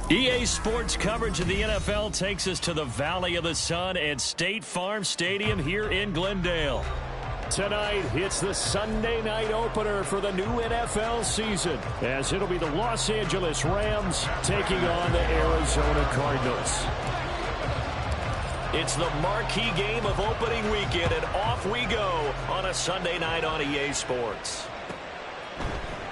EA Sports coverage of the NFL takes us to the Valley of the Sun at State Farm Stadium here in Glendale. Tonight, it's the Sunday night opener for the new NFL season, as it'll be the Los Angeles Rams taking on the Arizona Cardinals. It's the marquee game of opening weekend, and off we go on a Sunday night on EA Sports.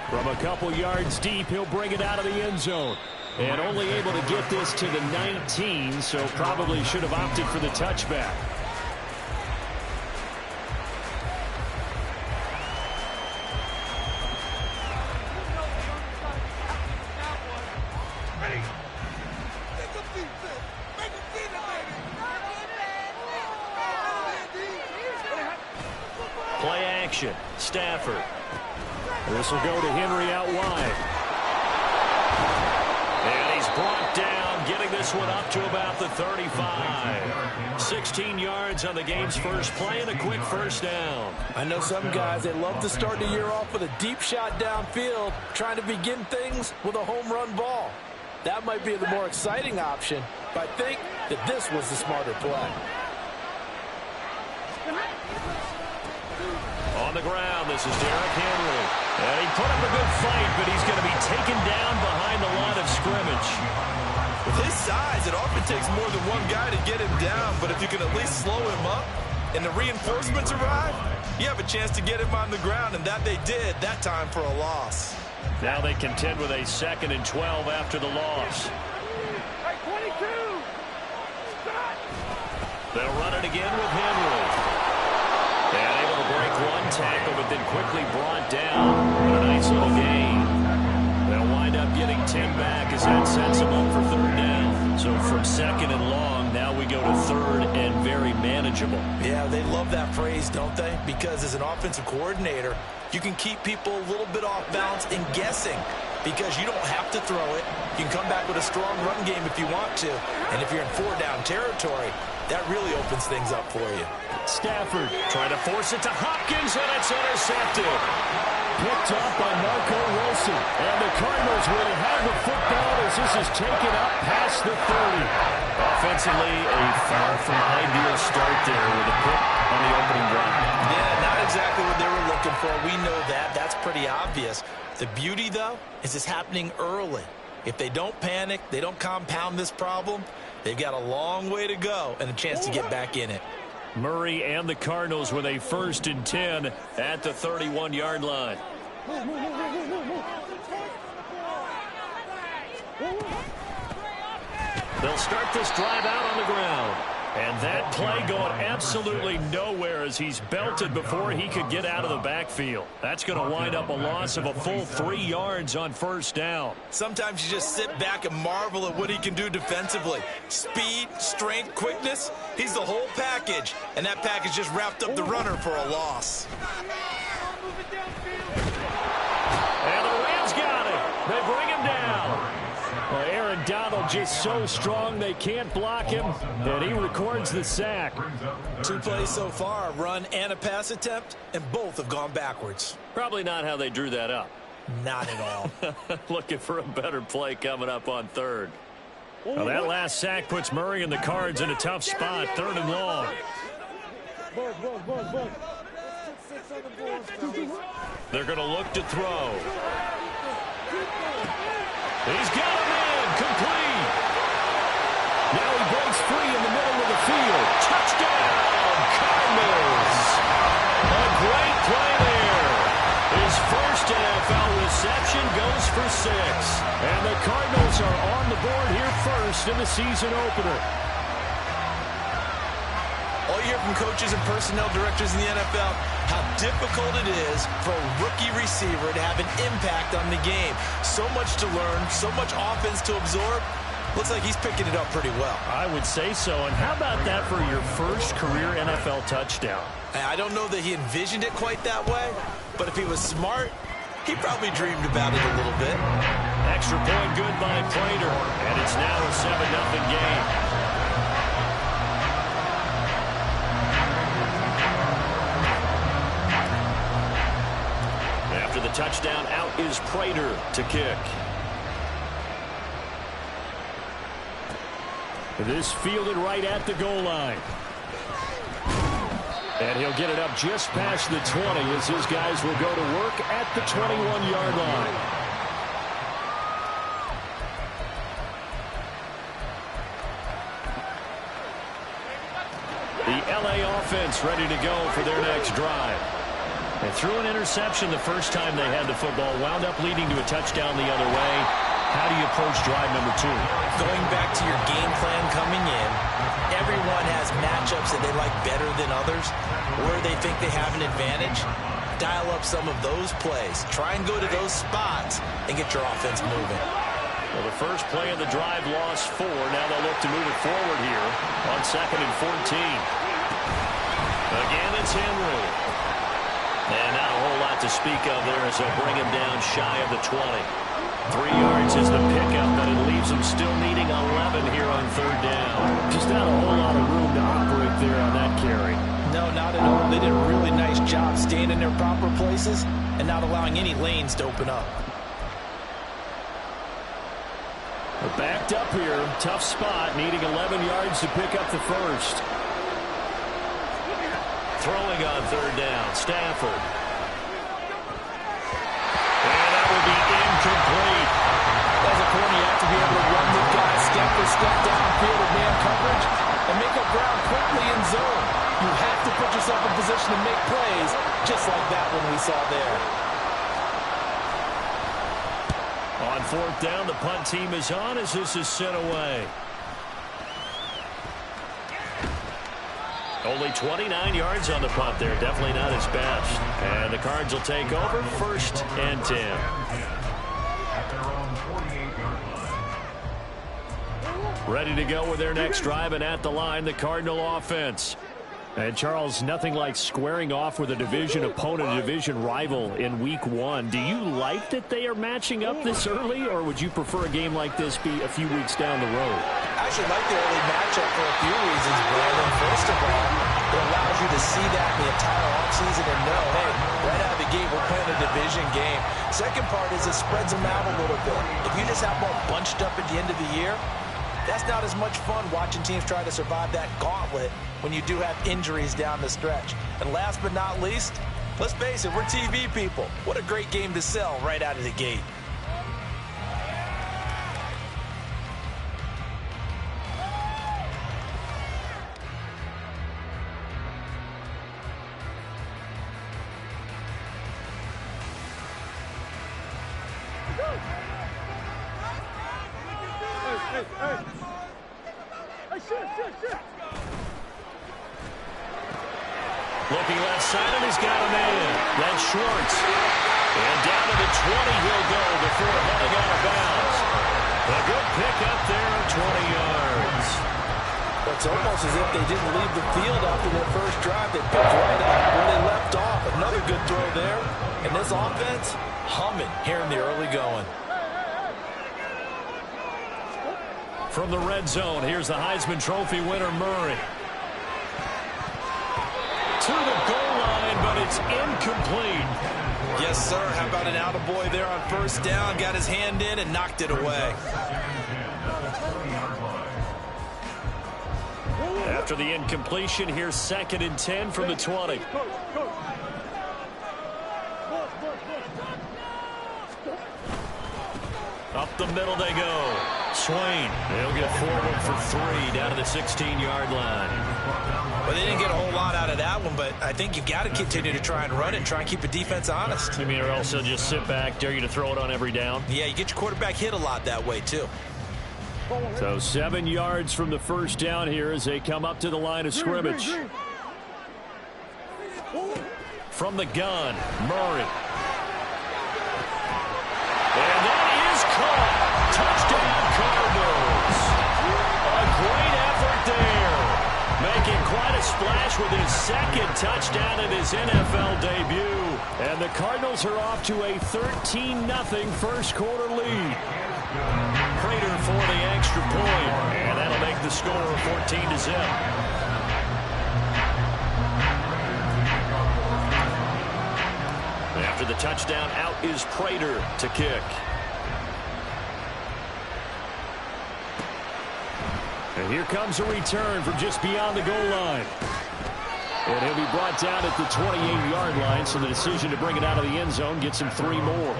From a couple yards deep, he'll bring it out of the end zone. And only able to get this to the 19, so probably should have opted for the touchback. Play action. Stafford. This will go to Henry out wide. And he's brought down, getting this one up to about the 35. 16 yards on the game's first play and a quick first down. I know some guys, they love to start the year off with a deep shot downfield, trying to begin things with a home run ball. That might be the more exciting option, but I think that this was the smarter play. On the ground, this is Derrick Henry. And he put up a good fight, but he's going to be taken down behind the line of scrimmage. With his size, it often takes more than one guy to get him down, but if you can at least slow him up and the reinforcements arrive, you have a chance to get him on the ground, and that they did that time for a loss. Now they contend with a 2nd and 12 after the loss. They'll run it again with Henry. And able to break one tackle, but then quickly brought down. A nice little gain. They'll wind up getting 10 back as that sets them up for 3rd down. So from 2nd and long, now we go to 3rd and very manageable. Yeah, they love that phrase, don't they? Because as an offensive coordinator, you can keep people a little bit off balance and guessing, because you don't have to throw it. You can come back with a strong run game if you want to. And if you're in 4-down territory, that really opens things up for you. Stafford trying to force it to Hopkins, and it's intercepted. Picked up by Marco Wilson. And the Cardinals will have the football as this is taken up past the 30. Offensively, a far from ideal start there with a pick on the opening drive. Yeah, not exactly what they were looking for. We know that. That's pretty obvious. The beauty, though, is it's happening early. If they don't panic, they don't compound this problem, they've got a long way to go and a chance to get back in it. Murray and the Cardinals with a 1st and 10 at the 31-yard line. They'll start this drive out on the ground. And that play going absolutely nowhere as he's belted before he could get out of the backfield. That's going to wind up a loss of a full 3 yards on 1st down. Sometimes you just sit back and marvel at what he can do defensively. Speed, strength, quickness, he's the whole package. And that package just wrapped up the runner for a loss. And the Rams got him. They bring him down. Well, Aaron Donald just so strong they can't block him, and he records the sack. 2 plays so far, a run and a pass attempt, and both have gone backwards. Probably not how they drew that up. Not at all. Looking for a better play coming up on 3rd. Well, that last sack puts Murray and the Cards in a tough spot, 3rd and long. They're going to look to throw. He's got him in, complete. Now he breaks free in the middle of the field. Touchdown, Cardinals. A great play there. His first NFL reception goes for 6. And the Cardinals are on the board here first in the season opener. All you hear from coaches and personnel directors in the NFL, how difficult it is for a rookie receiver to have an impact on the game. So much to learn, so much offense to absorb. Looks like he's picking it up pretty well. I would say so. And how about that for your first career NFL touchdown? I don't know that he envisioned it quite that way, but if he was smart, he probably dreamed about it a little bit. Extra point good by Prater, and it's now a 7-0 game. After the touchdown, out is Prater to kick. This fielded right at the goal line. And he'll get it up just past the 20 as his guys will go to work at the 21-yard line. The LA offense ready to go for their next drive. They threw an interception the first time they had the football, wound up leading to a touchdown the other way. How do you approach drive number 2? Going back to your game plan coming in, everyone has matchups that they like better than others, where they think they have an advantage. Dial up some of those plays. Try and go to those spots and get your offense moving. Well, the first play of the drive lost 4. Now they'll look to move it forward here on 2nd and 14. Again, it's Henry. And not a whole lot to speak of there as they'll bring him down shy of the 20. 3 yards is the pickup, but it leaves them still needing 11 here on 3rd down. Just not a whole lot of room to operate there on that carry. No, not at all. They did a really nice job staying in their proper places and not allowing any lanes to open up. They're backed up here. Tough spot, needing 11 yards to pick up the first. Throwing on 3rd down, Stafford. And that will be incomplete. As a corner, you have to be able to run with guys step for step downfield with man coverage and make up ground quickly in zone. You have to put yourself in position to make plays, just like that one we saw there. On 4th down, the punt team is on as this is sent away. Only 29 yards on the punt there. Definitely not his best. And the Cards will take over 1st and 10. Ready to go with their next drive, and at the line, the Cardinal offense. And, Charles, nothing like squaring off with a division opponent, a division rival in Week 1. Do you like that they are matching up this early, or would you prefer a game like this be a few weeks down the road? I actually like the early matchup for a few reasons, Brandon. First of all, it allows you to see that the entire offseason and know, hey, right out of the gate, we're playing a division game. Second part is it spreads them out a little bit. If you just have more bunched up at the end of the year, that's not as much fun watching teams try to survive that gauntlet when you do have injuries down the stretch. And last but not least, let's face it, we're TV people. What a great game to sell right out of the gate. Looking left side, and he's got a man. That's Schwartz. And down to the 20 he'll go before heading out of bounds. A good pickup there of 20 yards. It's almost as if they didn't leave the field after their first drive. They picked right up where they left off. Another good throw there. And this offense, humming here in the early going. From the red zone, here's the Heisman Trophy winner, Murray. To the goal line, but it's incomplete. Yes, sir. How about an attaboy there on 1st down? Got his hand in and knocked it away. After the incompletion, here's 2nd and 10 from the 20. Up the middle they go. Swain, they'll get forward for 3 down to the 16-yard line. Well, they didn't get a whole lot out of that one, but I think you've got to continue to try and run it, try and keep the defense honest. You mean, or else they'll just sit back, dare you to throw it on every down? Yeah, you get your quarterback hit a lot that way, too. So 7 yards from the 1st down here as they come up to the line of scrimmage. From the gun, Murray. And that is caught. Touchdown, Cardinals. A great effort there. Making quite a splash with his 2nd touchdown in his NFL debut. And the Cardinals are off to a 13-0 first quarter lead. Prater for the extra point. And that'll make the score 14-0. After the touchdown, out is Prater to kick. And here comes a return from just beyond the goal line. And he'll be brought down at the 28-yard line, so the decision to bring it out of the end zone gets him 3 more.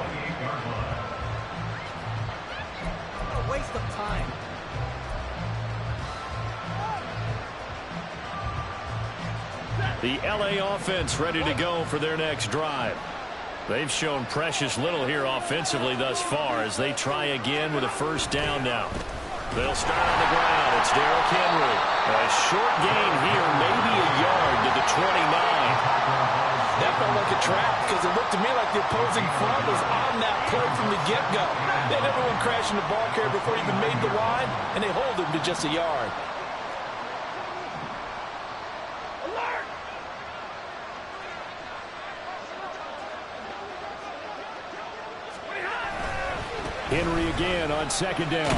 A waste of time. The LA offense ready to go for their next drive. They've shown precious little here offensively thus far as they try again with a first down now. They'll start on the ground. It's Derrick Henry. A short gain here, maybe a yard to the 29. That felt like a trap because it looked to me like the opposing front was on that play from the get-go. They had everyone crashing the ball carrier before he even made the line, and they hold him to just a yard. Henry again on second down.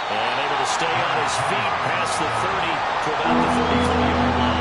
And able to stay on his feet past the 30 to about the 33-yard line.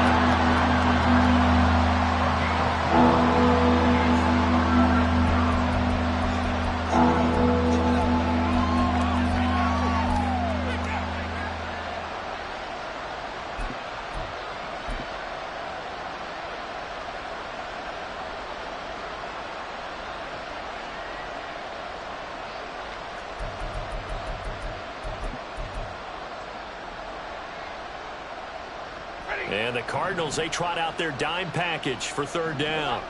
And the Cardinals, they trot out their dime package for third down.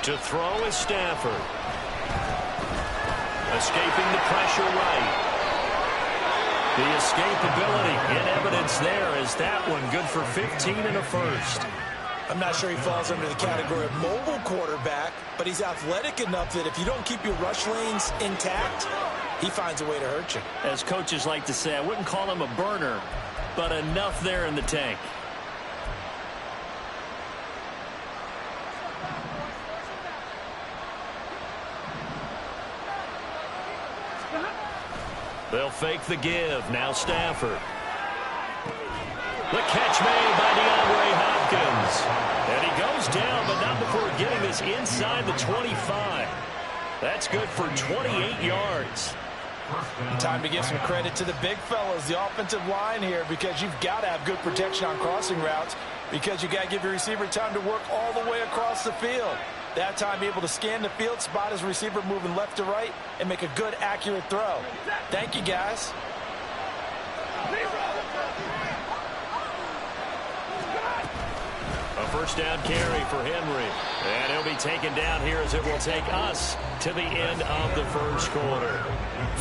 To throw is Stafford. Escaping the pressure right. The escapability in evidence there as that one good for 15 and a first. I'm not sure he falls under the category of mobile quarterback, but he's athletic enough that if you don't keep your rush lanes intact, he finds a way to hurt you. As coaches like to say, I wouldn't call him a burner, but enough there in the tank. They'll fake the give. Now Stafford. The catch made by DeAndre Hopkins. And he goes down, but not before getting this inside the 25. That's good for 28 yards. Time to give some credit to the big fellas, the offensive line here, because you've got to have good protection on crossing routes because you got to give your receiver time to work all the way across the field. That time, be able to scan the field, spot his receiver moving left to right, and make a good, accurate throw. Thank you, guys. A first down carry for Henry. And he'll be taken down here as it will take us to the end of the first quarter.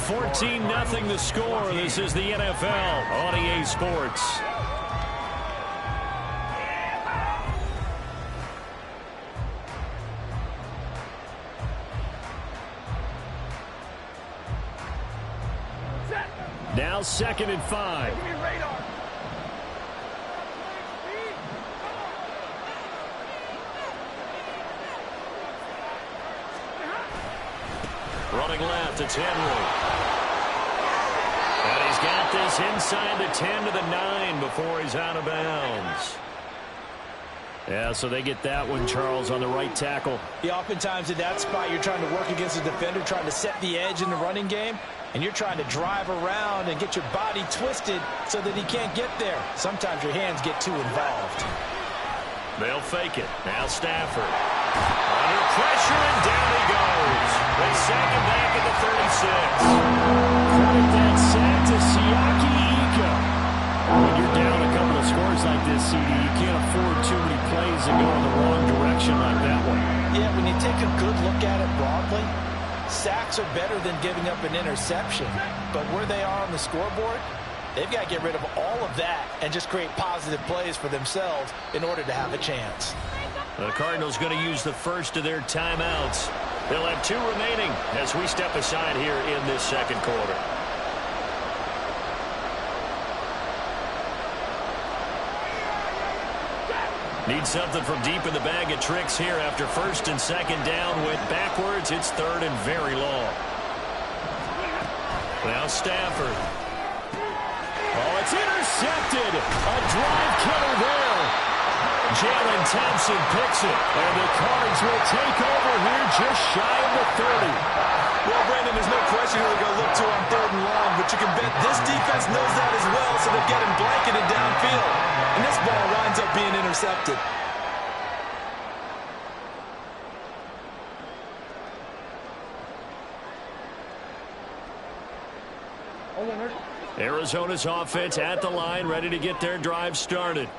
14-0 the score. This is the NFL on EA Sports. Now 2nd and 5. Running left, it's Henry. And he's got this inside the 10 to the 9 before he's out of bounds. Yeah, so they get that one, Charles, on the right tackle. Yeah, oftentimes in that spot, you're trying to work against a defender, trying to set the edge in the running game, and you're trying to drive around and get your body twisted so that he can't get there. Sometimes your hands get too involved. They'll fake it. Now Stafford. Under pressure, and down he goes. They sack him back at the 36. Credit that sack to Siaki Ika. When you're down a couple of scores like this, CD, you can't afford too many plays that go in the wrong direction like that one. Yeah, when you take a good look at it broadly, sacks are better than giving up an interception. But where they are on the scoreboard, they've got to get rid of all of that and just create positive plays for themselves in order to have a chance. The Cardinals going to use the first of their timeouts. They'll have 2 remaining as we step aside here in this second quarter. Need something from deep in the bag of tricks here after 1st and 2nd down. Went backwards. It's 3rd and very long. Now Stafford. Oh, it's intercepted. A drive killer there. Jalen Thompson picks it. And the Cards will take over here just shy of the 30. Well, Brandon, there's no question who they're going to look to on 3rd and long, but you can bet this defense knows that as well, so they're getting blanketed downfield. And this ball winds up being intercepted. Arizona's offense at the line, ready to get their drive started.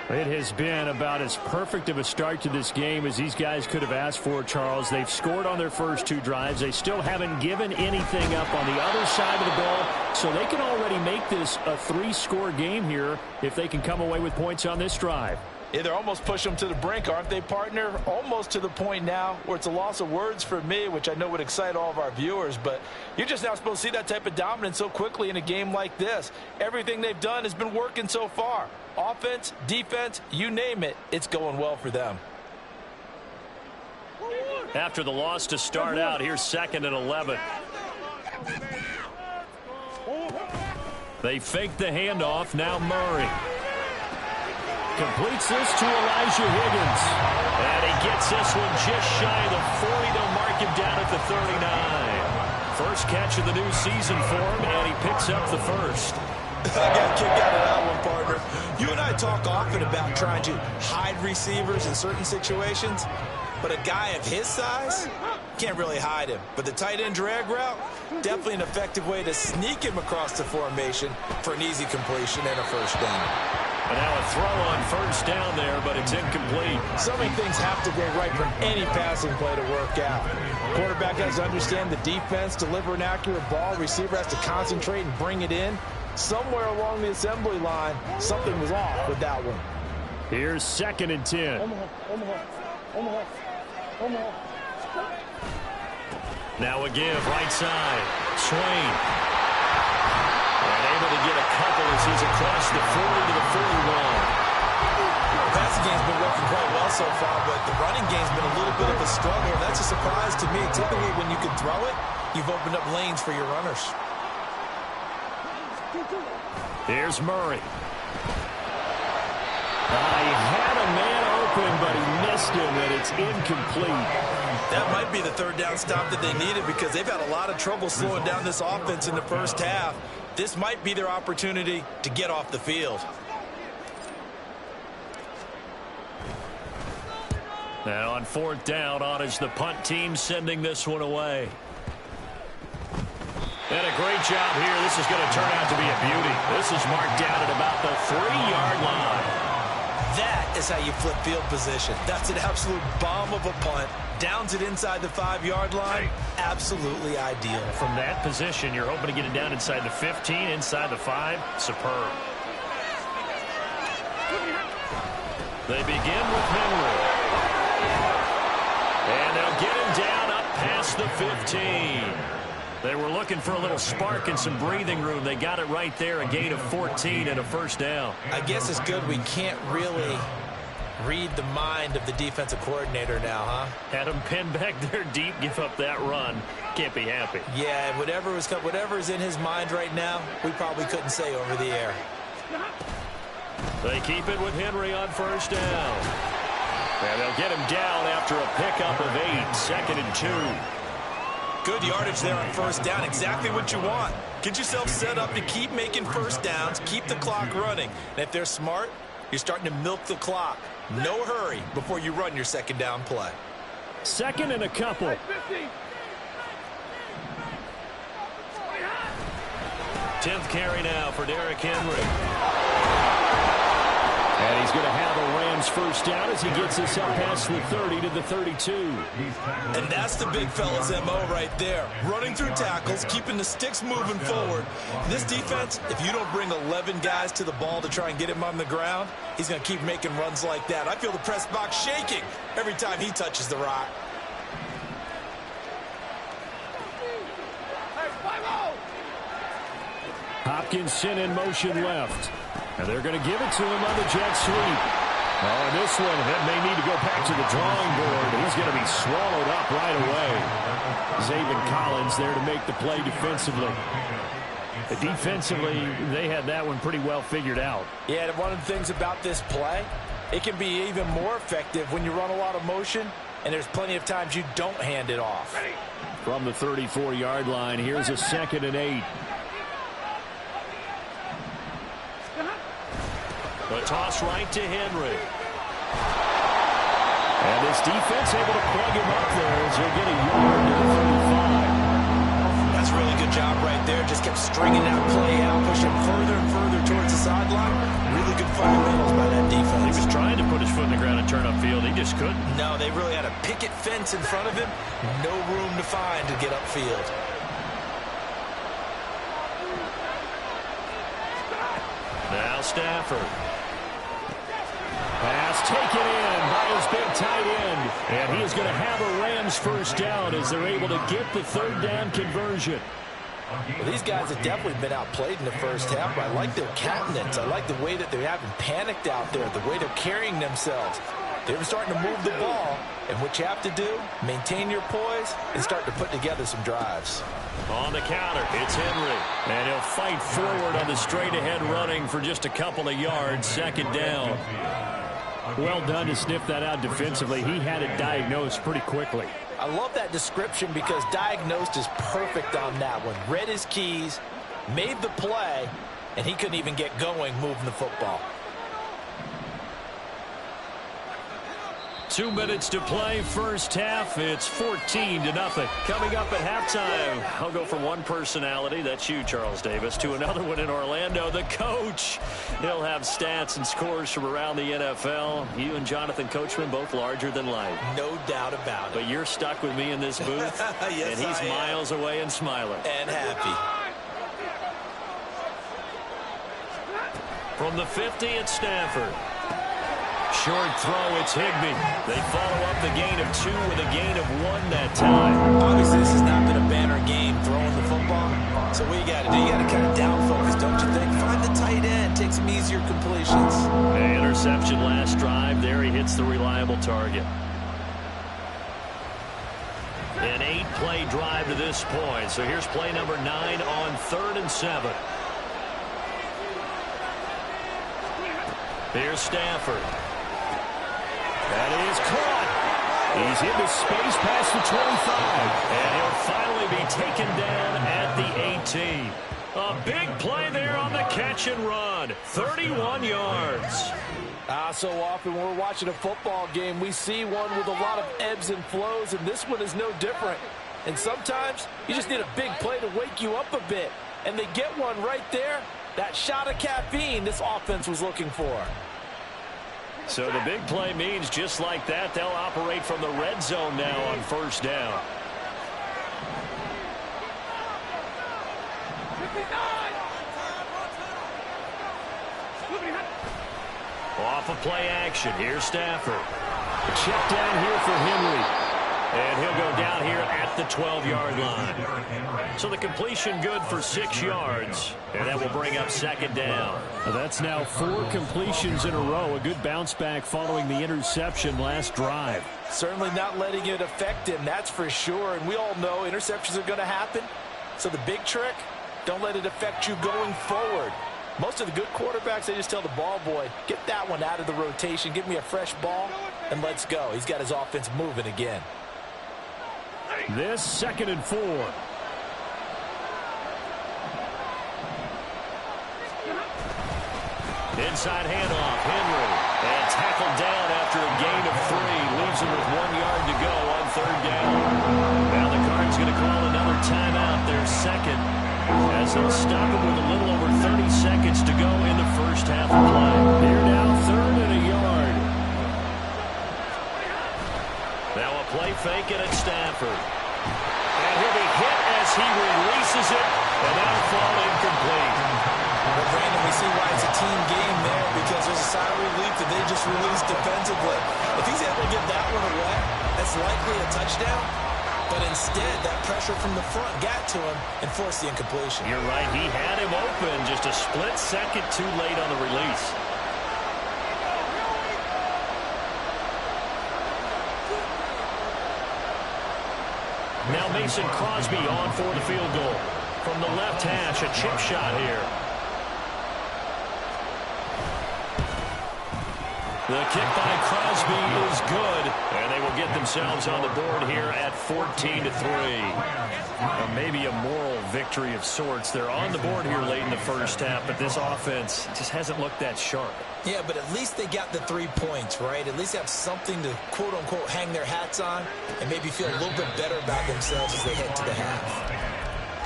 It has been about as perfect of a start to this game as these guys could have asked for, Charles. They've scored on their first 2 drives. They still haven't given anything up on the other side of the ball, so they can already make this a 3-score game here if they can come away with points on this drive. Yeah, they're almost pushing them to the brink, aren't they, partner? Almost to the point now where it's a loss of words for me, which I know would excite all of our viewers, but you're just not supposed to see that type of dominance so quickly in a game like this. Everything they've done has been working so far. Offense, defense, you name it, it's going well for them. After the loss to start out, here's 2nd and 11. They fake the handoff, now Murray. Completes this to Elijah Higgins. And he gets this one just shy of the 40. They'll mark him down at the 39. First catch of the new season for him, and he picks up the first. I got a kick out of that one, partner. You and I talk often about trying to hide receivers in certain situations, but a guy of his size can't really hide him. But the tight end drag route, definitely an effective way to sneak him across the formation for an easy completion and a first down. And now a throw on first down there, but it's incomplete. So many things have to go right for any passing play to work out. Quarterback has to understand the defense, deliver an accurate ball. Receiver has to concentrate and bring it in. Somewhere along the assembly line, something was off with that one. Here's 2nd and 10. Now a give, right side. Swain. And able to get a couple as he's across the 40 to the 41. The passing game's been working quite well so far, but the running game's been a little bit of a struggle. That's a surprise to me. Typically, when you can throw it, you've opened up lanes for your runners. Here's Murray. He had a man open, but he missed him, and it's incomplete. That might be the 3rd down stop that they needed because they've had a lot of trouble slowing down this offense in the first half. This might be their opportunity to get off the field. Now on 4th down, on is the punt team sending this one away. And a great job here. This is going to turn out to be a beauty. This is marked down at about the 3-yard line. That is how you flip field position. That's an absolute bomb of a punt. Downs it inside the 5-yard line. Absolutely ideal. From that position, you're hoping to get it down inside the 15, inside the 5. Superb. They begin with Henry. And they'll get him down up past the 15. They were looking for a little spark and some breathing room. They got it right there, a gain of 14 and a first down. I guess it's good we can't really read the mind of the defensive coordinator now, huh? Had him pinned back there deep, give up that run. Can't be happy. Yeah, whatever's in his mind right now, we probably couldn't say over the air. They keep it with Henry on first down. And they'll get him down after a pickup of 8, 2nd and 2. Good yardage there on first down. Exactly what you want. Get yourself set up to keep making first downs, keep the clock running. And if they're smart, you're starting to milk the clock. No hurry before you run your 2nd down play. 2nd and a couple. 10th carry now for Derrick Henry. And he's going to have a Rams first down as he gets this up past the 30 to the 32. And that's the big fella's MO right there. Running through tackles, keeping the sticks moving forward. This defense, if you don't bring 11 guys to the ball to try and get him on the ground, he's going to keep making runs like that. I feel the press box shaking every time he touches the rock. Hopkinson in motion left. And they're going to give it to him on the jet sweep. Oh, and this one, that may need to go back to the drawing board. He's going to be swallowed up right away. Zaven Collins there to make the play defensively. Defensively, they had that one pretty well figured out. Yeah, and one of the things about this play, it can be even more effective when you run a lot of motion, and there's plenty of times you don't hand it off. From the 34-yard line, here's a 2nd and 8. A toss right to Henry. And this defense able to plug him up there as they get a yard to the 35. That's a really good job right there. Just kept stringing that play out, pushing further and further towards the sideline. Really good fundamentals by that defense. He was trying to put his foot in the ground and turn upfield. He just couldn't. No, they really had a picket fence in front of him. No room to find to get upfield. Now Stafford. Pass taken in by his big tight end. And he is going to have a Rams first down as they're able to get the 3rd down conversion. Well, these guys have definitely been outplayed in the first half, but I like their countenance. I like the way that they haven't panicked out there, the way they're carrying themselves. They're starting to move the ball, and what you have to do, maintain your poise and start to put together some drives. On the counter, it's Henry. And he'll fight forward on the straight-ahead running for just a couple of yards, 2nd down. Well done to sniff that out defensively. He had it diagnosed pretty quickly. I love that description because diagnosed is perfect on that one. Read his keys, made the play, and he couldn't even get going moving the football. 2 minutes to play, first half. It's 14-0. Coming up at halftime, I'll go from one personality, that's you, Charles Davis, to another one in Orlando, the coach. He'll have stats and scores from around the NFL. You and Jonathan Coachman, both larger than life. No doubt about it. But you're stuck with me in this booth, yes, and he's miles away and smiling. And happy. From the 50, it's Stafford. Short throw, it's Higbee. They follow up the gain of 2 with a gain of 1 that time. Obviously, this has not been a banner game throwing the football. So what you got to do, you got to kind of down focus, don't you think? Find the tight end, take some easier completions. An interception last drive. There he hits the reliable target. An 8-play drive to this point. So here's play number 9 on 3rd and 7. Here's Stafford. That is caught. He's into space past the 25. And he'll finally be taken down at the 18. A big play there on the catch and run. 31 yards. So often when we're watching a football game, we see one with a lot of ebbs and flows, and this one is no different. And sometimes you just need a big play to wake you up a bit. And they get one right there. That shot of caffeine this offense was looking for. So the big play means just like that, they'll operate from the red zone now on 1st down. Off of play action, here's Stafford. Check down here for Henry. And he'll go down here at the 12-yard line. So the completion good for 6 yards. And that will bring up 2nd down. That's now 4 completions in a row. A good bounce back following the interception last drive. Certainly not letting it affect him, that's for sure. And we all know interceptions are going to happen. So the big trick, don't let it affect you going forward. Most of the good quarterbacks, they just tell the ball boy, get that one out of the rotation, give me a fresh ball, and let's go. He's got his offense moving again. This 2nd and 4. Inside handoff, Henry. And tackled down after a gain of 3. Leaves him with 1 yard to go on 3rd down. Now the Cardinals going to call another timeout, their second, as they'll stop him with a little over 30 seconds to go in the first half of play. They're now 3rd and a yard. Now a play fake and it's Stafford. And he'll be hit as he releases it, and that'll fall incomplete. Well, Brandon, we see why it's a team game there, because there's a sigh of relief that they just released defensively. If he's able to get that one away, that's likely a touchdown. But instead, that pressure from the front got to him and forced the incompletion. You're right. He had him open, just a split second too late on the release. Now Mason Crosby on for the field goal. From the left hash, a chip shot here. The kick by Crosby is good, and they will get get themselves on the board here at 14-3. Maybe a moral victory of sorts. They're on the board here late in the first half, but this offense just hasn't looked that sharp. Yeah, but at least they got the 3 points, right? At least they have something to, quote-unquote, hang their hats on and maybe feel a little bit better about themselves as they head to the half.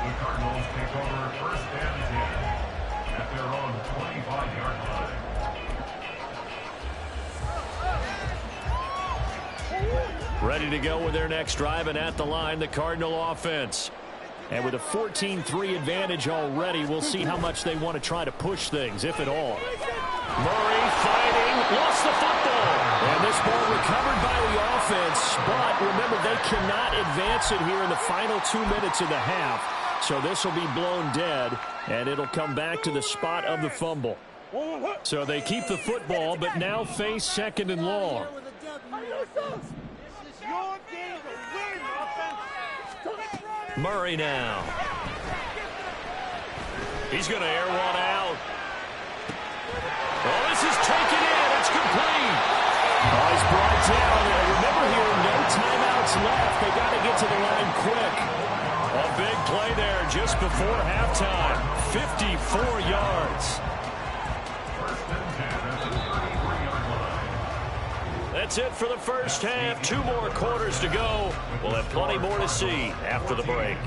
The Cardinals take over first and 10 at their own 25-yard line. Ready to go with their next drive, and at the line, the Cardinal offense. And with a 14-3 advantage already, we'll see how much they want to try to push things, if at all. Murray fighting, lost the football. And this ball recovered by the offense, but remember, they cannot advance it here in the final 2 minutes of the half. So this will be blown dead, and it'll come back to the spot of the fumble. So they keep the football, but now face 2nd and long. Murray now. He's going to air one out. Oh, this is taken in. It's complete. Oh, he's brought down. Remember here, no timeouts left. They got to get to the line quick. A big play there just before halftime. 54 yards. That's it for the first half. 2 more quarters to go. We'll have plenty more to see after the break.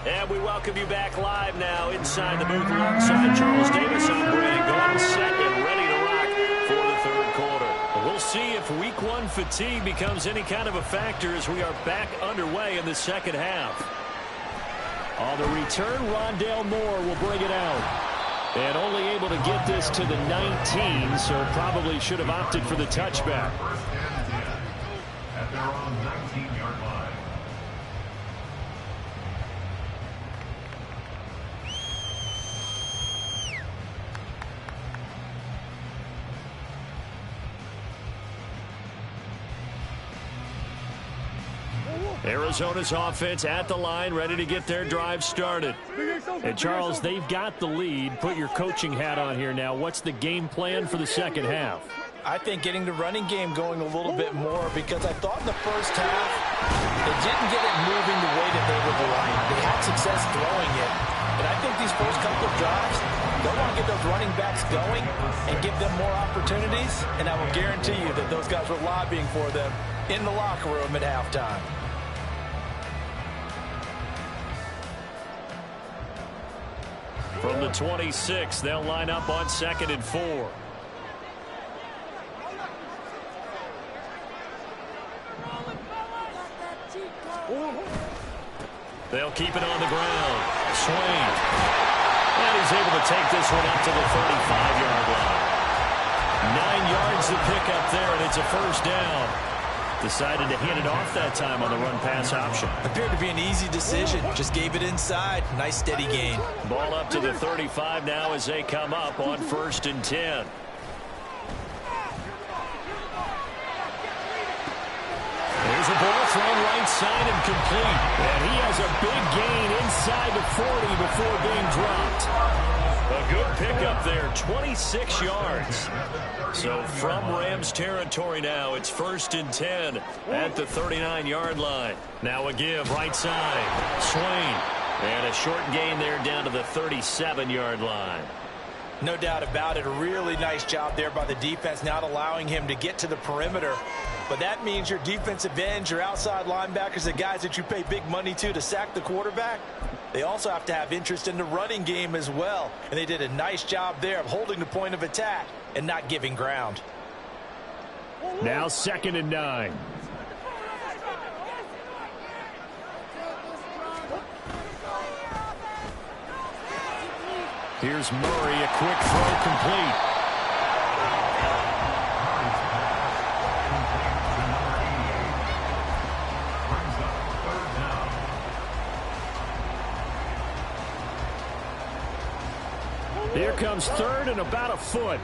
And we welcome you back live now inside the booth alongside Charles Davis. I'm Brandon Gaudin, set and ready to rock for the 3rd quarter. We'll see if week 1 fatigue becomes any kind of a factor as we are back underway in the 2nd half. On the return, Rondale Moore will bring it out. And only able to get this to the 19, so probably should have opted for the touchback. First and 10 at their own 19-yard line. Arizona's offense at the line, ready to get their drive started. And Charles, they've got the lead. Put your coaching hat on here now. What's the game plan for the 2nd half? I think getting the running game going a little bit more, because I thought in the first half they didn't get it moving the way that they would like. They had success throwing it. And I think these first couple of drives, they'll want to get those running backs going and give them more opportunities. And I will guarantee you that those guys were lobbying for them in the locker room at halftime. From the 26, they'll line up on 2nd and 4. They'll keep it on the ground. Swain. And he's able to take this one up to the 35-yard line. 9 yards to pick up there, and it's a first down. Decided to hand it off that time on the run-pass option. Appeared to be an easy decision. Just gave it inside. Nice steady gain. Ball up to the 35 now as they come up on 1st and 10. There's a ball thrown right side and complete. And he has a big gain inside the 40 before being dropped. A good pickup there, 26 yards. So from Rams territory now, it's 1st and 10 at the 39-yard line. Now a give, right side, Swain. And a short gain there down to the 37-yard line. No doubt about it. A really nice job there by the defense, not allowing him to get to the perimeter. But that means your defensive ends, your outside linebackers, the guys that you pay big money to sack the quarterback, they also have to have interest in the running game as well. And they did a nice job there of holding the point of attack and not giving ground. Now 2nd and 9. Here's Murray, a quick throw complete. Here comes 3rd and about a foot.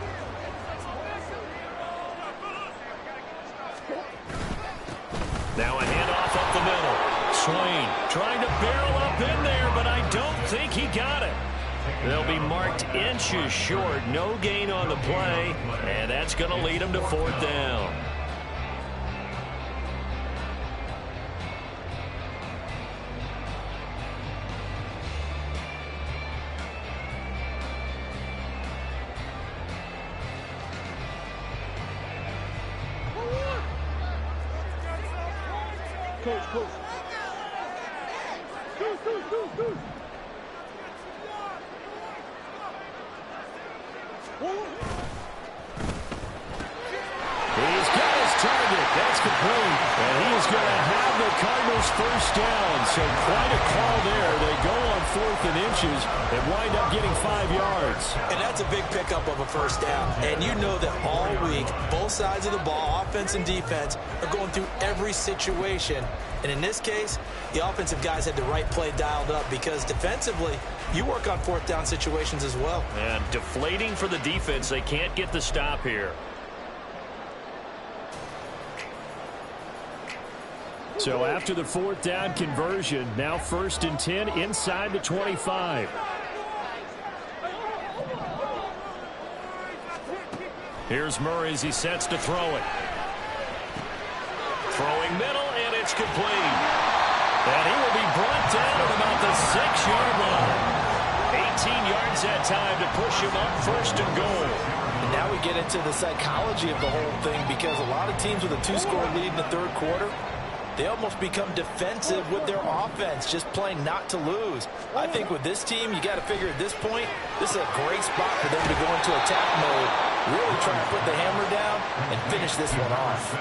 Now a handoff up the middle. Swain trying to barrel up in there, but I don't think he got it. They'll be marked inches short. No gain on the play, and that's going to lead them to 4th down. Coach. He's got his target. That's complete. And he is going to have the Cardinals 1st down. So quite a call there. They go on 4th and inches and wind up getting 5 yards. And that's a big pickup of a 1st down. And you know that all week, both sides of the ball, offense and defense, are going through every situation. And in this case, the offensive guys had the right play dialed up because defensively, you work on 4th down situations as well. And deflating for the defense. They can't get the stop here. So after the 4th down conversion, now 1st and 10 inside the 25. Here's Murray as he sets to throw it. Throwing middle, and it's complete. And he will be brought down at about the 6-yard line. 18 yards that time to push him up 1st and goal. And now we get into the psychology of the whole thing because a lot of teams with a 2-score lead in the 3rd quarter, they almost become defensive with their offense, just playing not to lose. I think with this team, you got to figure at this point, this is a great spot for them to go into attack mode, really try to put the hammer down and finish this one off.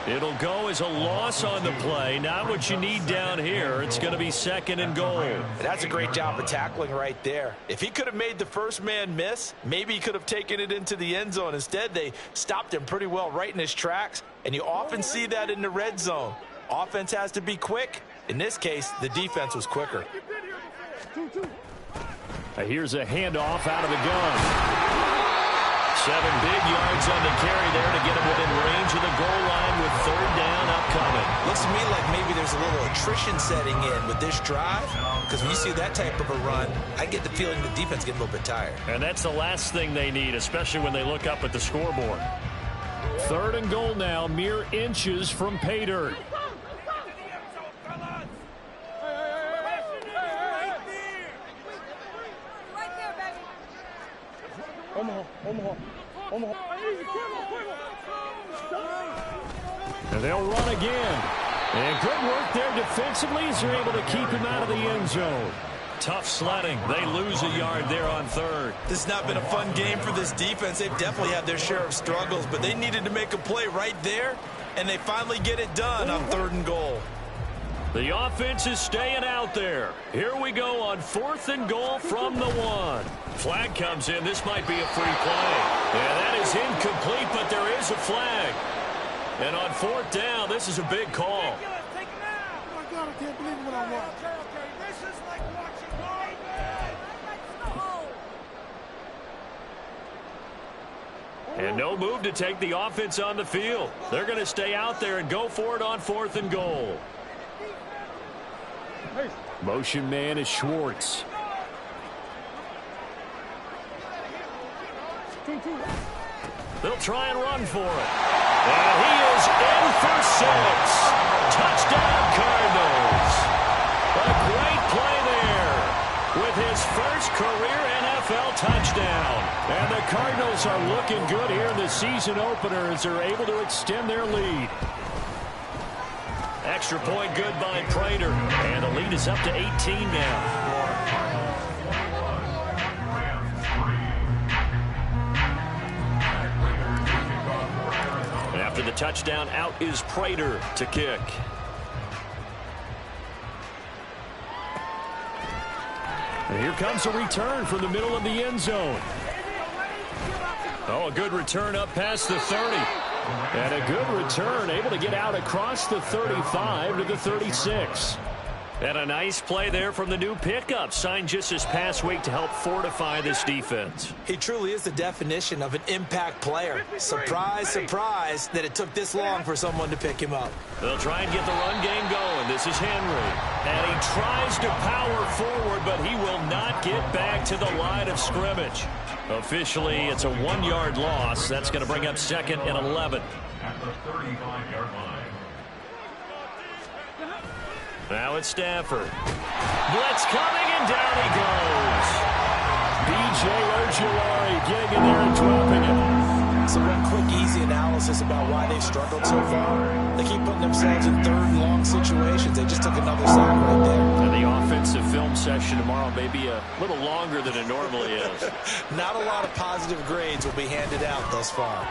It'll go as a loss on the play. Not what you need down here. It's going to be 2nd and goal. And that's a great job of tackling right there. If he could have made the first man miss, maybe he could have taken it into the end zone. Instead, they stopped him pretty well right in his tracks, and you often see that in the red zone. Offense has to be quick. In this case, the defense was quicker. Here's a handoff out of the gun. 7 big yards on the carry there to get him within range of the goal line with 3rd down upcoming. Looks to me like maybe there's a little attrition setting in with this drive, because when you see that type of a run, I get the feeling the defense getting a little bit tired. And that's the last thing they need, especially when they look up at the scoreboard. 3rd and goal now, mere inches from pay dirt. And they'll run again. And good work there defensively as they're able to keep him out of the end zone. Tough sledding. They lose a yard there on 3rd. This has not been a fun game for this defense. They've definitely had their share of struggles, but they needed to make a play right there, and they finally get it done on 3rd and goal. The offense is staying out there. Here we go on 4th and goal from the 1. Flag comes in. This might be a free play. And that is incomplete, but there is a flag. And on 4th down, this is a big call. Oh my God, I can't believe what I watched. This is like watching. And no move to take the offense on the field. They're going to stay out there and go for it on 4th and goal. Motion man is Schwartz. They'll try and run for it. And he is in for 6. Touchdown, Cardinals. A great play there with his first career NFL touchdown. And the Cardinals are looking good here in the season opener as they're able to extend their lead. Extra point good by Prater. And the lead is up to 18 now. After the touchdown, out is Prater to kick. And here comes a return from the middle of the end zone. Oh, a good return up past the 30. And a good return, able to get out across the 35 to the 36. And a nice play there from the new pickup. Signed just this past week to help fortify this defense. He truly is the definition of an impact player. Surprise, surprise that it took this long for someone to pick him up. They'll try and get the run game going. This is Henry. And he tries to power forward, but he will not get back to the line of scrimmage. Officially, it's a 1-yard loss. That's going to bring up 2nd and 11. At the 35-yard line. Now it's Stafford. Blitz coming, and down he goes. B.J. Ojulari getting in there and dropping it. So one quick, easy analysis about why they've struggled so far. They keep putting themselves in 3rd and long situations. They just took another sack right there. And the offensive film session tomorrow may be a little longer than it normally is. Not a lot of positive grades will be handed out thus far.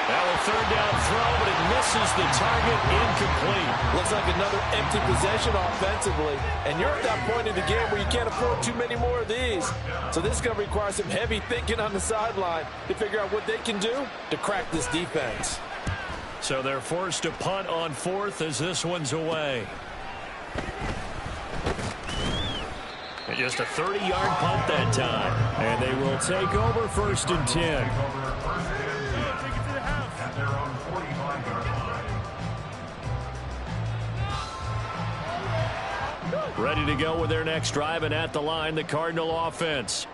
Now a 3rd down throw, but it misses the target, incomplete. Looks like another empty possession offensively. And you're at that point in the game where you can't afford too many more of these. So this is going to require some heavy thinking on the sideline to figure out what they can do to crack this defense. So they're forced to punt on 4th as this one's away. And just a 30-yard punt that time. And they will take over 1st and 10. Their own 45-yard line. Ready to go with their next drive, and at the line, the Cardinal offense.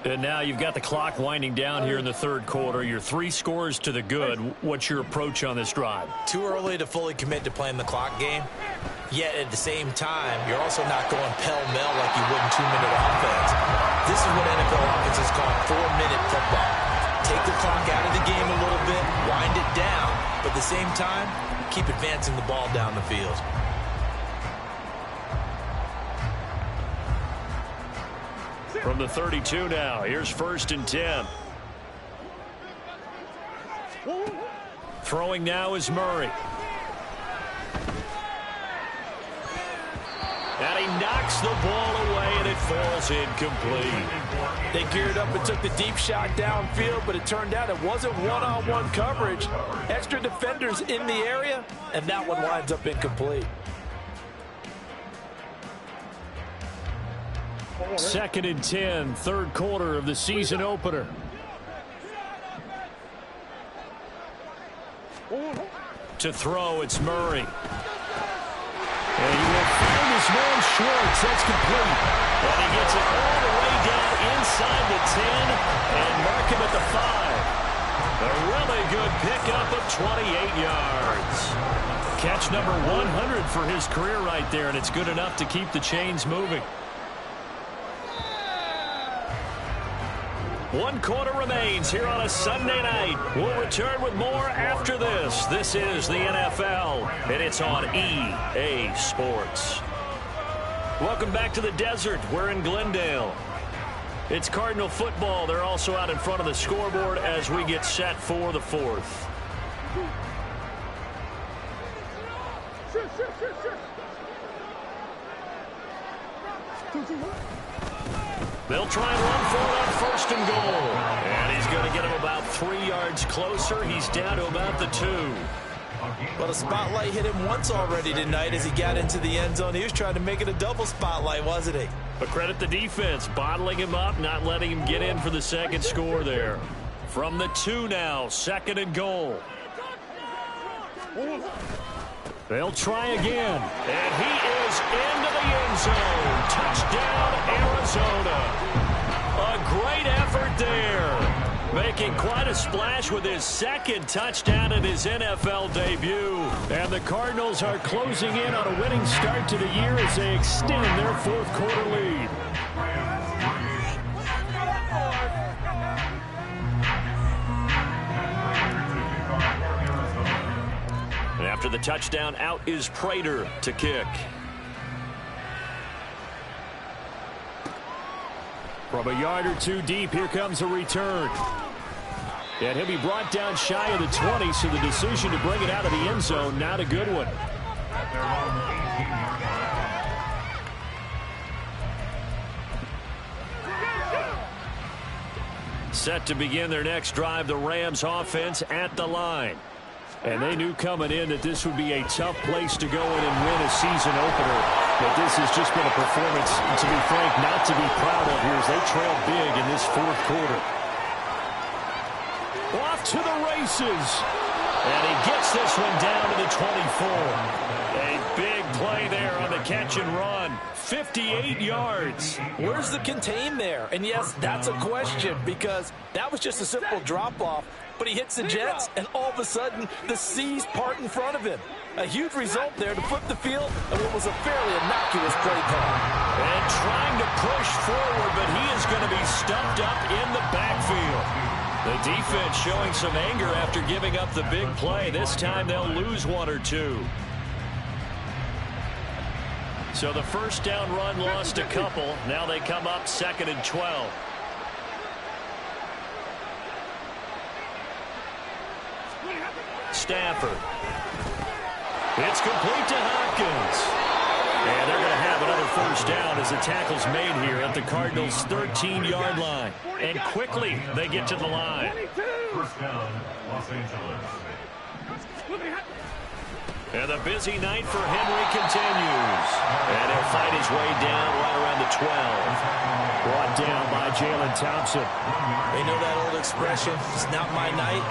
And now you've got the clock winding down here in the 3rd quarter. You're 3 scores to the good. What's your approach on this drive? Too early to fully commit to playing the clock game. Yet at the same time, you're also not going pell-mell like you would in 2-minute offense. This is what NFL offenses call 4-minute football. Take the clock out of the game a little bit, wind it down, but at the same time, keep advancing the ball down the field. From the 32 now, here's 1st and 10. Throwing now is Murray. And he knocks the ball away, and it falls incomplete. They geared up and took the deep shot downfield, but it turned out it wasn't one-on-one coverage. Extra defenders in the area, and that one winds up incomplete. 2nd and 10, 3rd quarter of the season opener. To throw, it's Murray. And he will find his man Schwartz. That's complete. And he gets it all the way down inside the 10 and mark him at the 5. A really good pickup of 28 yards. Catch number 100 for his career right there, and it's good enough to keep the chains moving. 1 quarter remains here on a Sunday night. We'll return with more after this. This is the NFL, and it's on EA Sports. Welcome back to the desert. We're in Glendale. It's Cardinal football. They're also out in front of the scoreboard as we get set for the 4th. They'll try and run for it on 1st and goal. And he's going to get him about 3 yards closer. He's down to about the 2. Well, the spotlight hit him once already tonight as he got into the end zone. He was trying to make it a double spotlight, wasn't he? But credit the defense, bottling him up, not letting him get in for the 2nd score there. From the 2 now, 2nd and goal. They'll try again. And he is into the end zone. Touchdown, Arizona. A great effort there. Making quite a splash with his 2nd touchdown in his NFL debut. And the Cardinals are closing in on a winning start to the year as they extend their 4th quarter lead. And after the touchdown, out is Prater to kick. From a yard or 2 deep, here comes a return. And he'll be brought down shy of the 20, so the decision to bring it out of the end zone, not a good one. At their own 18-yard line. Set to begin their next drive, the Rams offense at the line. And they knew coming in that this would be a tough place to go in and win a season opener. But this has just been a performance, to be frank, not to be proud of here as they trail big in this fourth quarter. Off to the races. And he gets this one down to the 24. A big play there on the catch and run. 58 yards. Where's the contain there? And yes, that's a question because that was just a simple drop-off. But he hits the Jets, and all of a sudden, the seas part in front of him. A huge result there to flip the field and what was a fairly innocuous play call. And trying to push forward, but he is going to be stuffed up in the backfield. The defense showing some anger after giving up the big play. This time they'll lose one or two. So the first down run lost a couple. Now they come up 2nd and 12. Stafford. It's complete to Hopkins. And they're going to have another first down as the tackle's made here at the Cardinals' 13-yard line. And quickly they get to the line. First down, Los Angeles. And the busy night for Henry continues. And he'll fight his way down right around the 12. Brought down by Jalen Thompson. They know that old expression, it's not my night.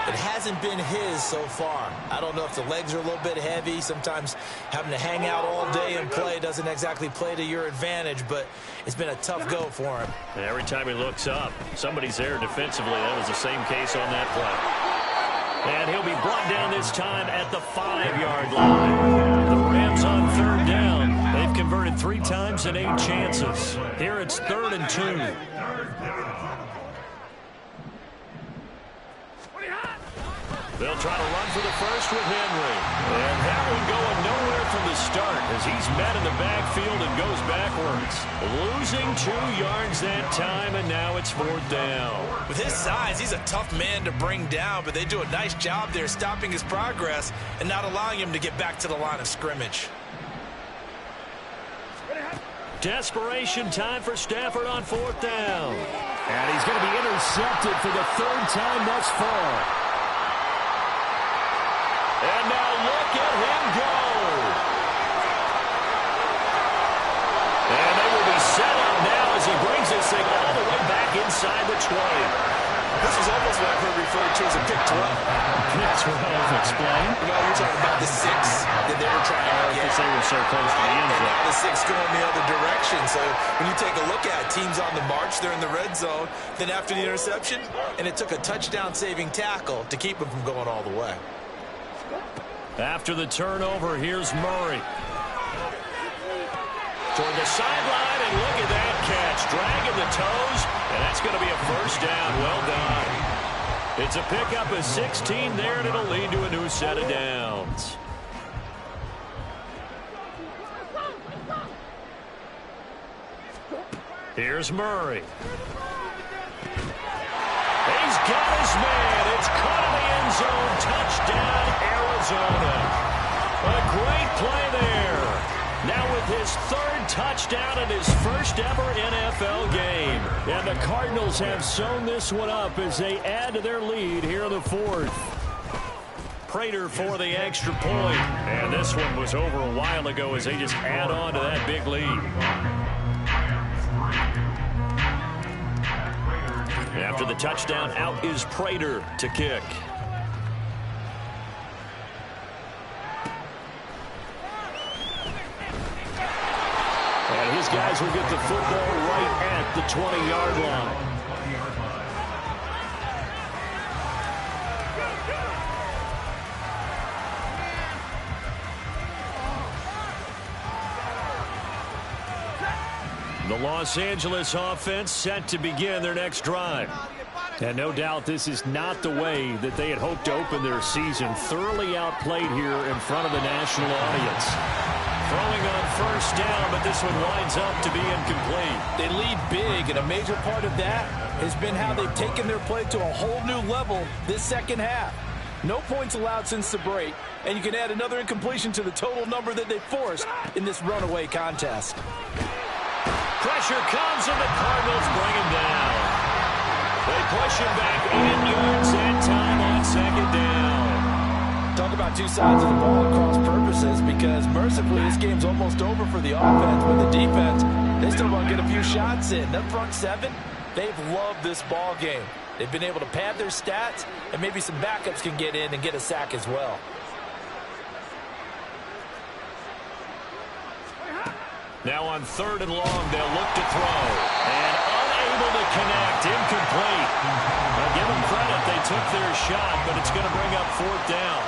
It hasn't been his so far. I don't know if the legs are a little bit heavy. Sometimes having to hang out all day and play doesn't exactly play to your advantage, but it's been a tough go for him. And every time he looks up, somebody's there defensively. That was the same case on that play. And he'll be brought down this time at the 5-yard line. The Rams on third down. They've converted 3 times in 8 chances. Here it's 3rd and 2. They'll try to run for the first with Henry. And that one going nowhere from the start as he's met in the backfield and goes backwards. Losing 2 yards that time, and now it's 4th down. With his size, he's a tough man to bring down, but they do a nice job there stopping his progress and not allowing him to get back to the line of scrimmage. Desperation time for Stafford on 4th down. And he's going to be intercepted for the 3rd time thus far. And now look at him go. And they will be set up now as he brings this thing all the way back inside the 20. This is almost what I've heard referred to as a pick 12. Pick 12, explain. You know, you're talking about the 6 that they were trying to get. Because they were so close to the end And zone. now the 6 going the other direction. So when you take a look at teams on the march, they're in the red zone. Then after the interception, and it took a touchdown-saving tackle to keep them from going all the way. After the turnover, here's Murray. Toward the sideline, and look at that catch. Dragging the toes, and that's going to be a first down. Well done. It's a pickup of 16 there, and it'll lead to a new set of downs. Here's Murray. He's got his man. It's caught in the end zone. Touchdown, Arizona. A great play there. Now with his 3rd touchdown in his first ever NFL game. And the Cardinals have sewn this one up as they add to their lead here in the 4th. Prater for the extra point. And this one was over a while ago as they just add on to that big lead. After the touchdown, out is Prater to kick. And his guys will get the football right at the 20-yard line. The Los Angeles offense set to begin their next drive. And no doubt this is not the way that they had hoped to open their season. Thoroughly outplayed here in front of the national audience. Throwing on first down, but this one winds up to be incomplete. They lead big, and a major part of that has been how they've taken their play to a whole new level this second half. No points allowed since the break, and you can add another incompletion to the total number that they forced in this runaway contest. Pressure comes, and the Cardinals bring him down. They push him back 8 yards that time on 2nd down. Talk about two sides of the ball at cross purposes, because mercifully this game's almost over for the offense, but the defense, they still want to get a few shots in. That front seven, they've loved this ball game. They've been able to pad their stats, and maybe some backups can get in and get a sack as well. Now on 3rd and long, they'll look to throw. And unable to connect. Incomplete. Now give them credit. They took their shot, but it's going to bring up 4th down.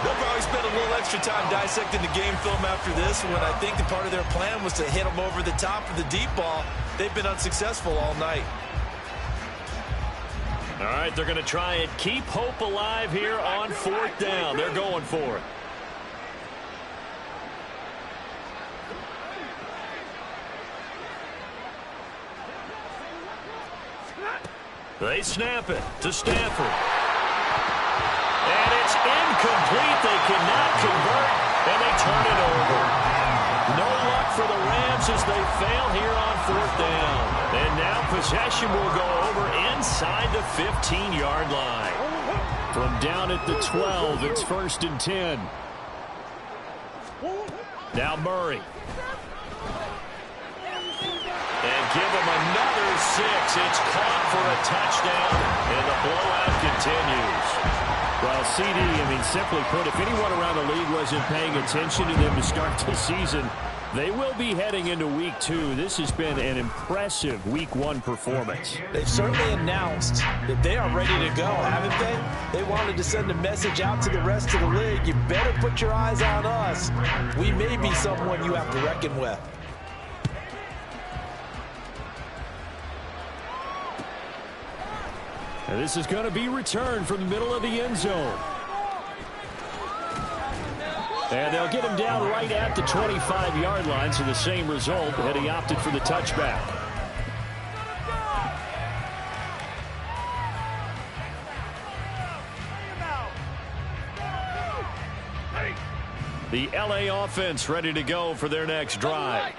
They'll probably spend a little extra time dissecting the game film after this one. I think the part of their plan was to hit them over the top of the deep ball. They've been unsuccessful all night. All right, they're going to try and keep hope alive here on 4th down. They're going for it. They snap it to Stafford. And it's incomplete. They cannot convert, and they turn it over. No luck for the Rams as they fail here on 4th down. And now possession will go over inside the 15-yard line. From down at the 12, it's 1st and 10. Now Murray. And give him another 6. It's caught for a touchdown, and the blowout continues. Well, CD, simply put, if anyone around the league wasn't paying attention to them to start the season, they will be heading into Week 2. This has been an impressive Week 1 performance. They've certainly announced that they are ready to go, haven't they? They wanted to send a message out to the rest of the league. You better put your eyes on us. We may be someone you have to reckon with. And this is going to be returned from the middle of the end zone. And they'll get him down right at the 25-yard line, so the same result, had he opted for the touchback. The LA offense ready to go for their next drive.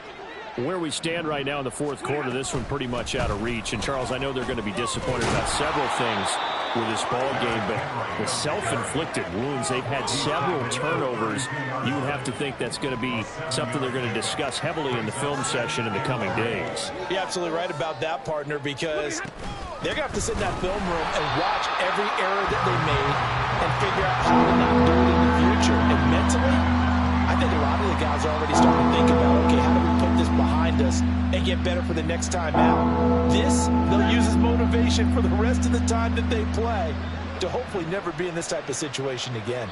Where we stand right now in the 4th quarter, this one pretty much out of reach. And, Charles, I know they're going to be disappointed about several things with this ball game, but the self-inflicted wounds, they've had several turnovers. You would have to think that's going to be something they're going to discuss heavily in the film session in the coming days. You're absolutely right about that, partner, because they're going to have to sit in that film room and watch every error that they made and figure out how to not do it in the future. And mentally, I think a lot of the guys are already starting to think about, okay, how do we put this behind us and get better for the next time out? This, they'll use as motivation for the rest of the time that they play to hopefully never be in this type of situation again.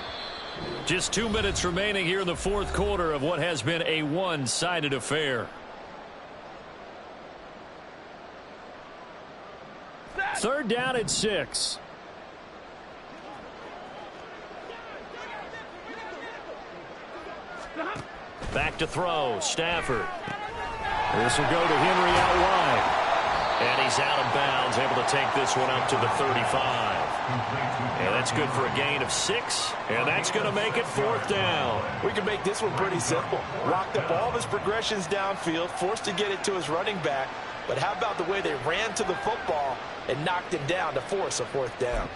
Just 2 minutes remaining here in the 4th quarter of what has been a one-sided affair. 3rd down at 6. Back to throw, Stafford. This will go to Henry out wide. And he's out of bounds, able to take this one up to the 35. And that's good for a gain of 6. And that's going to make it 4th down. We can make this one pretty simple. Locked up all of his progressions downfield, forced to get it to his running back. But how about the way they ran to the football and knocked him down to force a 4th down?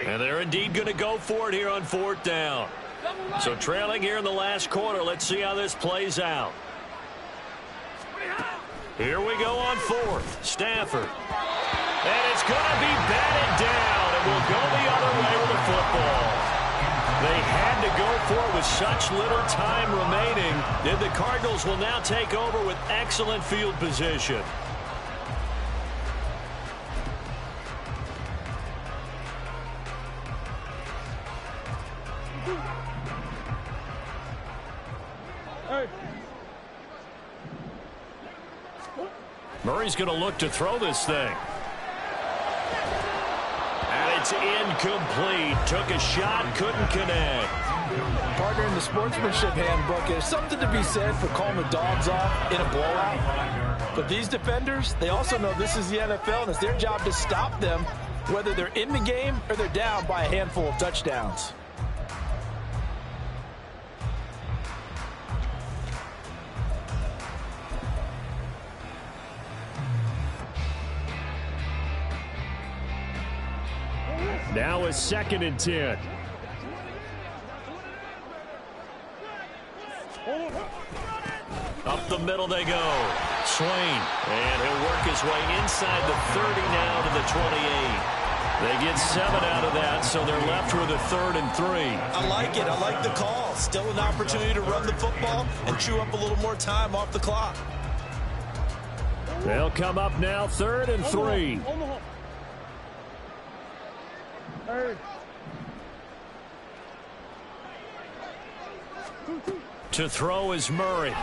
And they're indeed going to go for it here on 4th down. So trailing here in the last quarter. Let's see how this plays out. Here we go on 4th. Stafford. And it's going to be batted down. And will go the other way with the football. They had to go for it with such little time remaining. And the Cardinals will now take over with excellent field position. Murray's going to look to throw this thing. And it's incomplete. Took a shot, couldn't connect. Partner, in the sportsmanship handbook, there's something to be said for calling the dogs off in a blowout. But these defenders, they also know this is the NFL, and it's their job to stop them, whether they're in the game or they're down by a handful of touchdowns. Now a 2nd and 10. Up the middle they go. Swain. And he'll work his way inside the 30 now to the 28. They get 7 out of that, so they're left with a 3rd and 3. I like it. I like the call. Still an opportunity to run the football and chew up a little more time off the clock. They'll come up now 3rd and 3. To throw is Murray.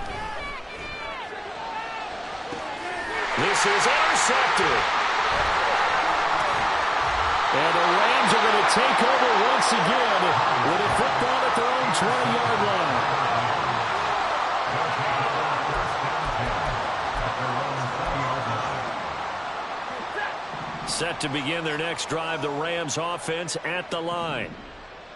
This is intercepted. And the Rams are going to take over once again with a football at their own 20-yard line. Set to begin their next drive, the Rams offense at the line.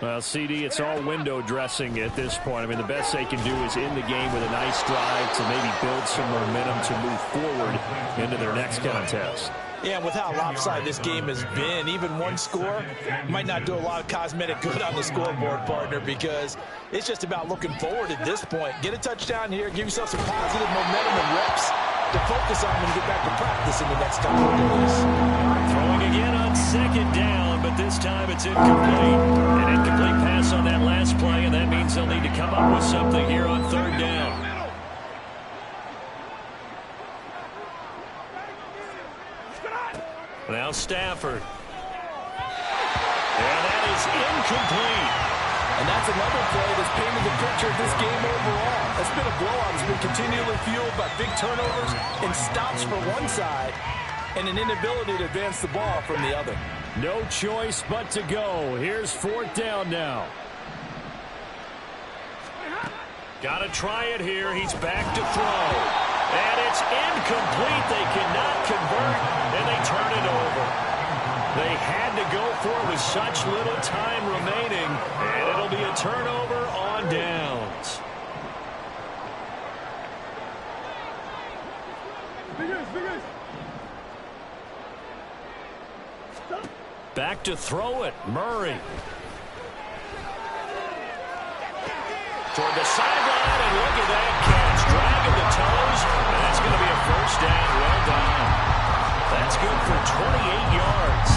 Well, CD, it's all window dressing at this point. I mean, the best they can do is in the game with a nice drive to maybe build some momentum to move forward into their next contest. Yeah, with how lopsided this game has been, even one score might not do a lot of cosmetic good on the scoreboard, partner, because it's just about looking forward at this point. Get a touchdown here, give yourself some positive momentum and reps to focus on when you get back to practice in the next couple of days. Throwing again on 2nd down, but this time it's incomplete. An incomplete pass on that last play, and that means they'll need to come up with something here on 3rd down. Now Stafford. And that is incomplete. And that's another play that's painted the picture of this game overall. It's been a blowout. It's been continually fueled by big turnovers and stops for one side and an inability to advance the ball from the other. No choice but to go. Here's 4th down now. Got to try it here. He's back to throw. And it's incomplete. They cannot convert, and they turn it over. They had to go for it with such little time remaining, and it'll be a turnover on downs. Back to throw it. Murray. Toward the sideline, and look at that catch. Dragging the toes, and that's going to be a 1st down. Well done. That's good for 28 yards.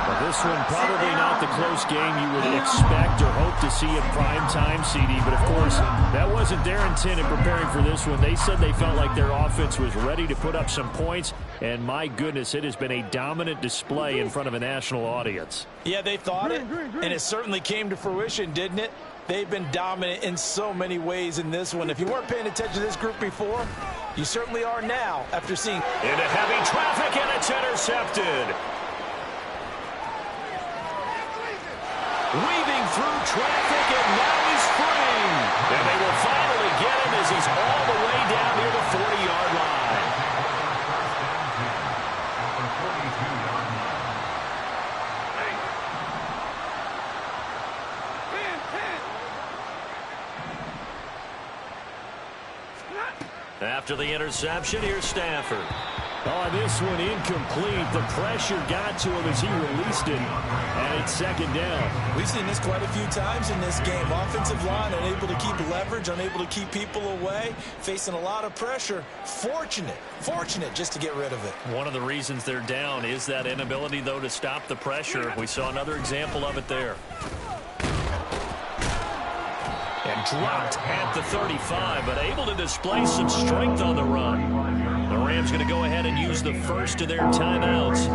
Well, this one probably not the close game you would expect or hope to see in prime time, CD. But, of course, that wasn't their intent in preparing for this one. They said they felt like their offense was ready to put up some points. And, my goodness, it has been a dominant display in front of a national audience. Yeah, they thought it, and it certainly came to fruition, didn't it? They've been dominant in so many ways in this one. If you weren't paying attention to this group before, you certainly are now after seeing. Into heavy traffic, and it's intercepted. Weaving through traffic, and now he's free. And they will finally get him as he's all the way down near the 40-yard line. After the interception, here's Stafford. Oh, this one incomplete. The pressure got to him as he released it, and it's 2nd down. We've seen this quite a few times in this game. Offensive line unable to keep leverage, unable to keep people away, facing a lot of pressure. Fortunate just to get rid of it. One of the reasons they're down is that inability, though, to stop the pressure. We saw another example of it there. And dropped at the 35, but able to display some strength on the run. The Rams going to go ahead and use the first of their timeouts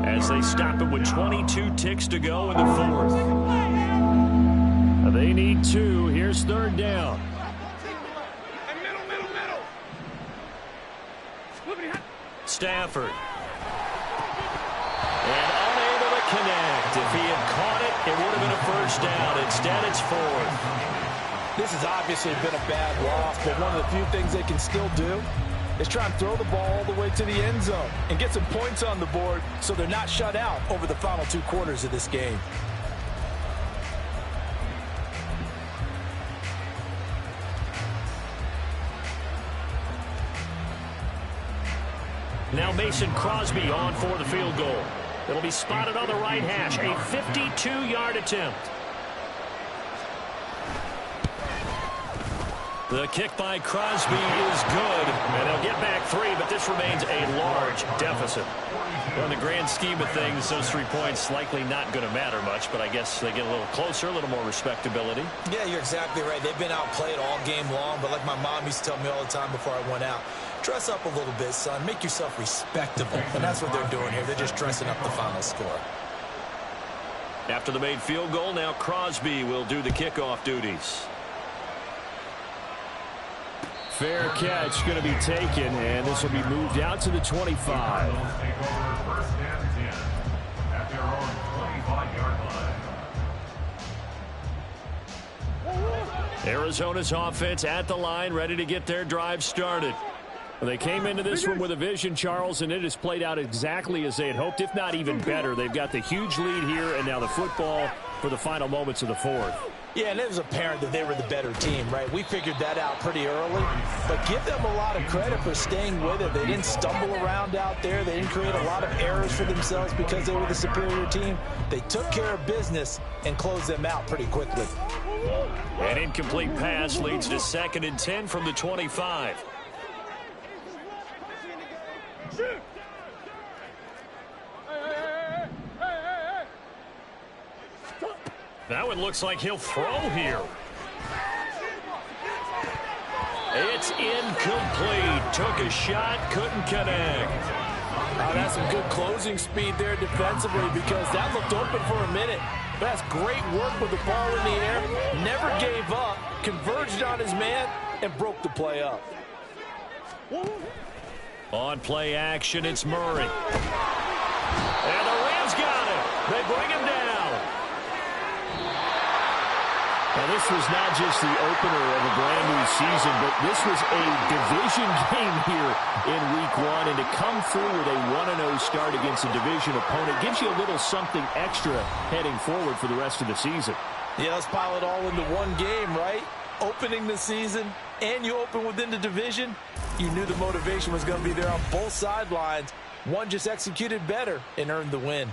as they stop it with 22 ticks to go in the 4th. They need 2. Here's 3rd down. Stafford. And unable to connect. If he had caught it, it would have been a 1st down. Instead, it's 4th. This has obviously been a bad loss, but one of the few things they can still do is try and throw the ball all the way to the end zone and get some points on the board so they're not shut out over the final 2 quarters of this game. Now Mason Crosby on for the field goal. It'll be spotted on the right hash. A 52-yard attempt. The kick by Crosby is good, and they'll get back 3, but this remains a large deficit. Well, in the grand scheme of things, those 3 points likely not going to matter much, but I guess they get a little closer, a little more respectability. Yeah, you're exactly right. They've been outplayed all game long, but like my mom used to tell me all the time before I went out, dress up a little bit, son. Make yourself respectable, and that's what they're doing here. They're just dressing up the final score. After the made field goal, now Crosby will do the kickoff duties. Fair catch going to be taken, and this will be moved out to the 25. Take over first and 10 at their own 25-yard line. Arizona's offense at the line, ready to get their drive started. Well, they came into this one with a vision, Charles, and it has played out exactly as they had hoped, if not even better. They've got the huge lead here, and now the football for the final moments of the fourth. Yeah, and it was apparent that they were the better team, right? We figured that out pretty early, but give them a lot of credit for staying with it. They didn't stumble around out there. They didn't create a lot of errors for themselves because they were the superior team. They took care of business and closed them out pretty quickly. An incomplete pass leads to 2nd and 10 from the 25. That one looks like he'll throw here. It's incomplete. Took a shot, couldn't connect. That's some good closing speed there defensively because that looked open for a minute. But that's great work with the ball in the air. Never gave up, converged on his man, and broke the play up. On play action, it's Murray. And the Rams got it. They bring him down. Now, this was not just the opener of a brand-new season, but this was a division game here in Week 1. And to come through with a 1-0 start against a division opponent gives you a little something extra heading forward for the rest of the season. Yeah, let's pile it all into one game, right? Opening the season, and you open within the division. You knew the motivation was going to be there on both sidelines. One just executed better and earned the win.